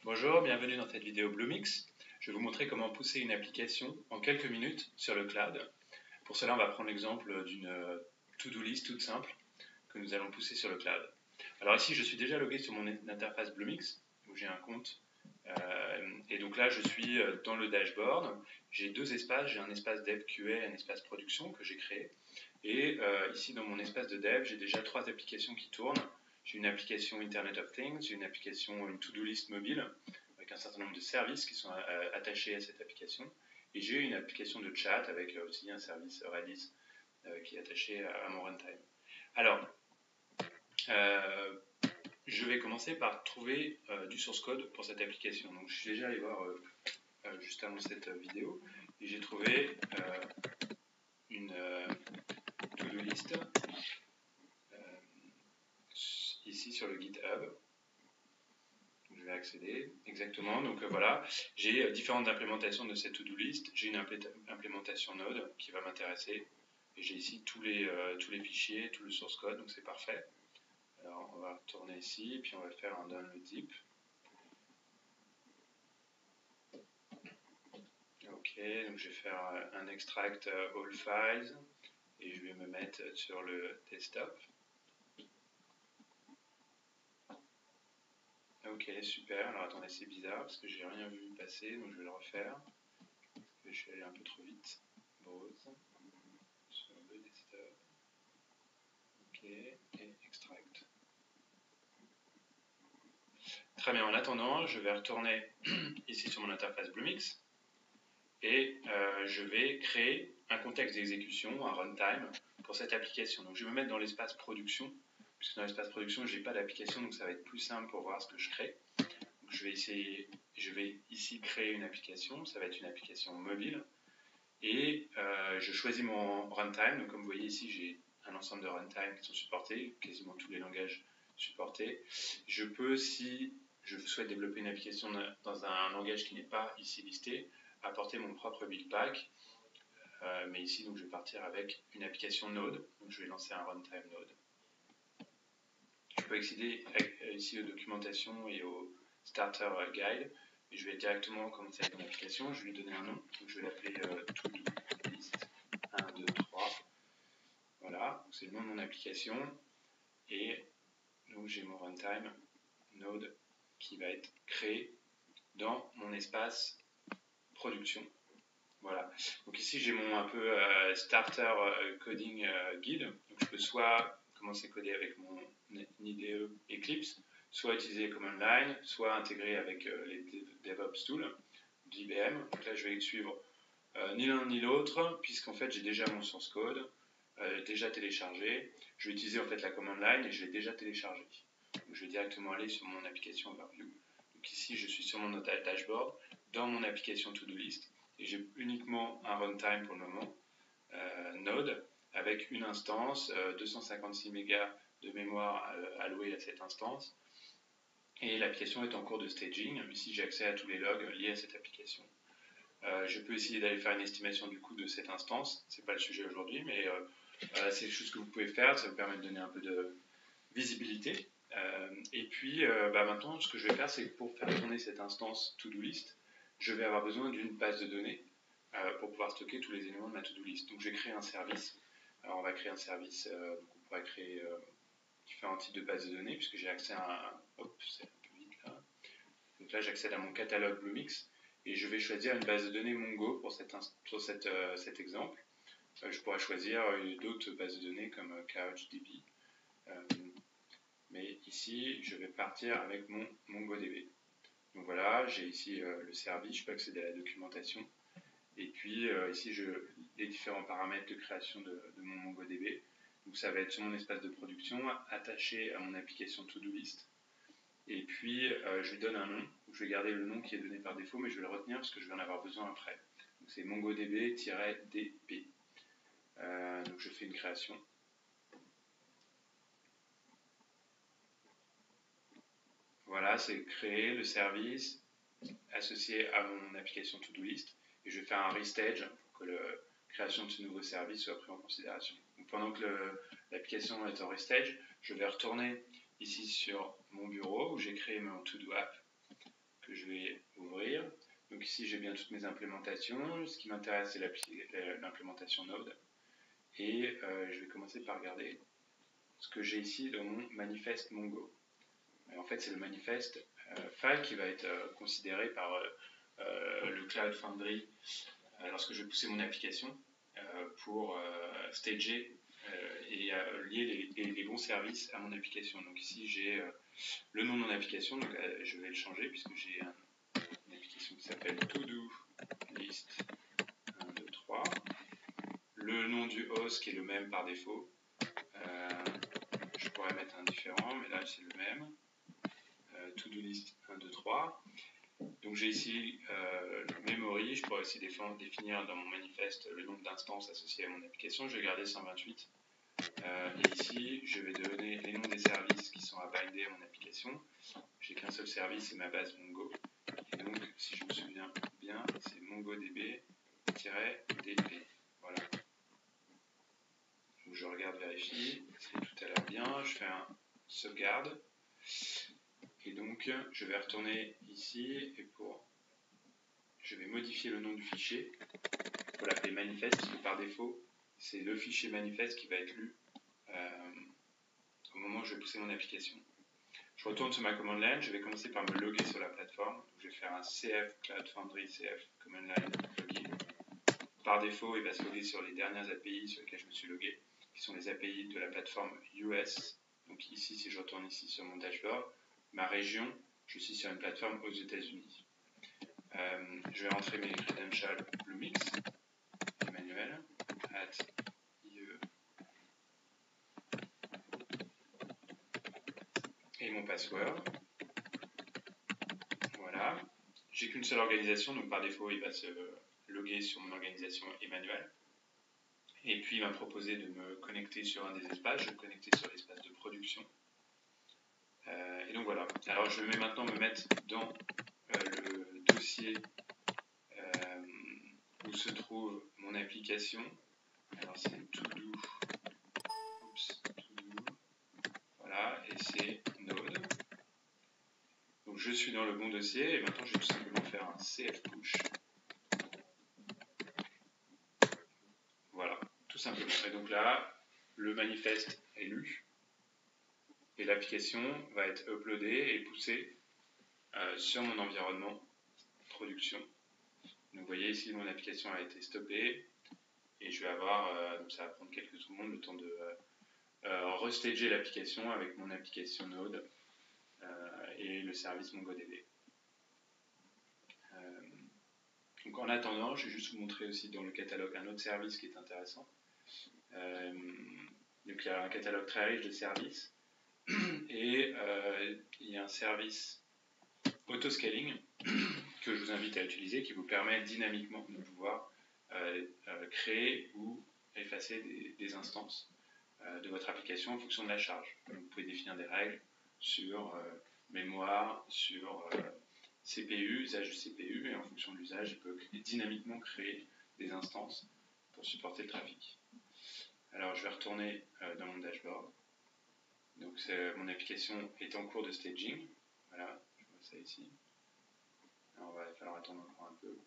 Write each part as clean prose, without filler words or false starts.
Bonjour, bienvenue dans cette vidéo Bluemix. Je vais vous montrer comment pousser une application en quelques minutes sur le cloud. Pour cela, on va prendre l'exemple d'une to-do list toute simple que nous allons pousser sur le cloud. Alors ici, je suis déjà logué sur mon interface Bluemix, où j'ai un compte. Et donc là, je suis dans le dashboard. J'ai deux espaces. J'ai un espace dev QA et un espace production que j'ai créé. Et ici, dans mon espace de dev, j'ai déjà trois applications qui tournent. J'ai une application Internet of Things, j'ai une application, une to-do list mobile, avec un certain nombre de services qui sont attachés à cette application. Et j'ai une application de chat avec aussi un service Redis qui est attaché à mon runtime. Alors, je vais commencer par trouver du source code pour cette application. Donc, je suis déjà allé voir juste avant cette vidéo et j'ai trouvé une to-do list ici sur le GitHub. Je vais accéder exactement. Donc voilà, j'ai différentes implémentations de cette to-do list. J'ai une implémentation Node qui va m'intéresser. Et j'ai ici tous les fichiers, tout le source code, donc c'est parfait. Alors on va retourner ici, et puis on va faire un download zip. Ok, donc je vais faire un extract all files, et je vais me mettre sur le desktop. Ok, super. Alors attendez, c'est bizarre parce que j'ai rien vu passer, donc je vais le refaire. Je suis allé un peu trop vite. Browse sur le desktop. Ok, et extract. Très bien. En attendant, je vais retourner ici sur mon interface Bluemix et je vais créer un contexte d'exécution, un runtime pour cette application. Donc je vais me mettre dans l'espace production, puisque dans l'espace production, je n'ai pas d'application, donc ça va être plus simple pour voir ce que je crée. Donc je vais ici créer une application, ça va être une application mobile, et je choisis mon runtime. Donc comme vous voyez ici, j'ai un ensemble de runtime qui sont supportés, quasiment tous les langages supportés. Je peux, si je souhaite développer une application dans un langage qui n'est pas ici listé, apporter mon propre build pack. Mais ici, donc, je vais partir avec une application Node. Donc je vais lancer un runtime Node. Je peux accéder ici aux documentations et au starter guide. Et je vais directement commencer avec mon application. Je vais lui donner un nom. Donc je vais l'appeler to-do list 1, 2, 3. Voilà, c'est le nom de mon application. Et donc j'ai mon runtime Node qui va être créé dans mon espace production. Voilà. Donc ici j'ai mon un peu starter coding guide. Donc je peux soit commencer à coder avec mon IDE Eclipse, soit utiliser command line, soit intégrer avec les DevOps tools d'IBM. Donc là je vais suivre ni l'un ni l'autre, puisqu'en fait j'ai déjà mon source code déjà téléchargé. Je vais utiliser en fait la command line et je l'ai déjà téléchargé. Donc je vais directement aller sur mon application Overview. Donc ici je suis sur mon dashboard, dans mon application To-Do List, et j'ai uniquement un runtime pour le moment, Node, avec une instance, 256 mégas de mémoire allouée à cette instance, et l'application est en cours de staging. Ici j'ai accès à tous les logs liés à cette application. Je peux essayer d'aller faire une estimation du coût de cette instance, c'est pas le sujet aujourd'hui, mais c'est quelque chose que vous pouvez faire, ça vous permet de donner un peu de visibilité. Et puis maintenant, ce que je vais faire, c'est que pour faire tourner cette instance to-do list, je vais avoir besoin d'une base de données pour pouvoir stocker tous les éléments de ma to-do list. Donc je vais créer un service. Alors on va créer un service, donc on pourra créer différents types de bases de données, puisque j'ai accès à un... Hop, c'est un peu vite là. Donc là, j'accède à mon catalogue Bluemix, et je vais choisir une base de données Mongo pour cet exemple. Je pourrais choisir d'autres bases de données comme CouchDB. Mais ici, je vais partir avec mon MongoDB. Donc voilà, j'ai ici le service, je peux accéder à la documentation. Et puis ici, les différents paramètres de création de mon MongoDB. Donc ça va être sur mon espace de production, attaché à mon application To-Do List. Et puis, je lui donne un nom. Donc, je vais garder le nom qui est donné par défaut, mais je vais le retenir parce que je vais en avoir besoin après. Donc c'est MongoDB-DB. Donc je fais une création. Voilà, c'est créer le service associé à mon application To-Do List. Et je vais faire un restage pour que la création de ce nouveau service soit prise en considération. Donc, pendant que l'application est en restage, je vais retourner ici sur mon bureau où j'ai créé mon To-Do App, que je vais ouvrir. Donc ici, j'ai bien toutes mes implémentations. Ce qui m'intéresse, c'est l'implémentation Node. Et je vais commencer par regarder ce que j'ai ici dans mon manifeste Mongo. En fait, c'est le manifeste file qui va être considéré par le Cloud Foundry lorsque je vais pousser mon application pour stager et lier les bons services à mon application. Donc ici, j'ai le nom de mon application, donc je vais le changer puisque j'ai une application qui s'appelle To-Do List 1, 2, 3. Le nom du host qui est le même par défaut. Je pourrais mettre un différent, mais là c'est le même. To-Do List 1, 2, 3. Donc j'ai ici memory, je pourrais aussi définir dans mon manifeste le nombre d'instances associées à mon application. Je vais garder 128. Et ici, je vais donner les noms des services qui sont à binder à mon application. J'ai qu'un seul service, c'est ma base Mongo. Et donc, si je me souviens bien, c'est MongoDB-DB. Voilà. Donc je regarde, vérifie, c'est tout à l'heure bien. Je fais un sauvegarde. Et donc, je vais retourner ici et je vais modifier le nom du fichier pour l'appeler manifeste, parce que par défaut, c'est le fichier manifeste qui va être lu au moment où je vais pousser mon application. Je retourne sur ma command line, je vais commencer par me loguer sur la plateforme. Je vais faire un CF Cloud Foundry CF command line login. Par défaut, il va se loguer sur les dernières API sur lesquelles je me suis logué, qui sont les API de la plateforme US. Donc ici, si je retourne ici sur mon dashboard, ma région, je suis sur une plateforme aux États-Unis. Je vais rentrer mes credentials Bluemix, Emmanuel, @ie, et mon password. Voilà. J'ai qu'une seule organisation, donc par défaut, il va se loguer sur mon organisation Emmanuel. Et puis, il va me proposer de me connecter sur un des espaces. Je vais me connecter sur l'espace de production. Et donc voilà. Alors, je vais maintenant me mettre dans le dossier où se trouve mon application. Alors, c'est To-Do. Voilà, et c'est Node. Donc, je suis dans le bon dossier. Et maintenant, je vais tout simplement faire un CF push. Voilà, tout simplement. Et donc là, le manifeste est lu. Et l'application va être uploadée et poussée sur mon environnement production. Donc vous voyez ici, mon application a été stoppée et je vais avoir, donc ça va prendre quelques secondes, le temps de restager l'application avec mon application Node et le service MongoDB. Donc en attendant, je vais juste vous montrer aussi dans le catalogue un autre service qui est intéressant. Donc il y a un catalogue très riche de services. Et il y a un service auto-scaling que je vous invite à utiliser qui vous permet dynamiquement de pouvoir créer ou effacer des instances de votre application en fonction de la charge. Donc, vous pouvez définir des règles sur mémoire, sur CPU, usage de CPU, et en fonction de l'usage, il peut dynamiquement créer des instances pour supporter le trafic. Alors je vais retourner dans mon dashboard. Donc mon application est en cours de staging. Voilà, je vois ça ici. Alors, il va falloir attendre encore un peu.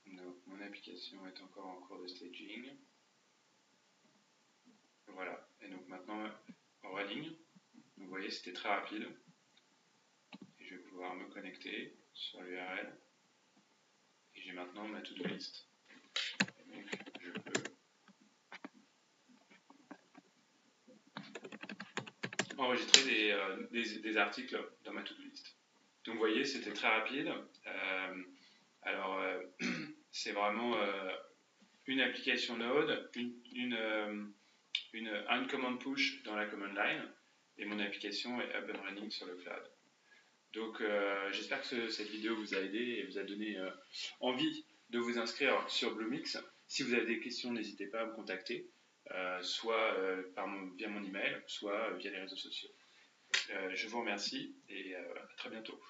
Donc mon application est encore en cours de staging. Voilà, et donc maintenant en ligne. Donc vous voyez, c'était très rapide. Et je vais pouvoir me connecter sur l'URL. Et j'ai maintenant ma to-do list. Et donc je peux enregistrer des articles dans ma to-do list. Donc vous voyez, c'était très rapide. C'est vraiment une application Node, un command push dans la command line, et mon application est up and running sur le cloud. Donc j'espère que cette vidéo vous a aidé et vous a donné envie de vous inscrire sur Bluemix. Si vous avez des questions, n'hésitez pas à me contacter, soit via mon email, soit via les réseaux sociaux. Je vous remercie et à très bientôt.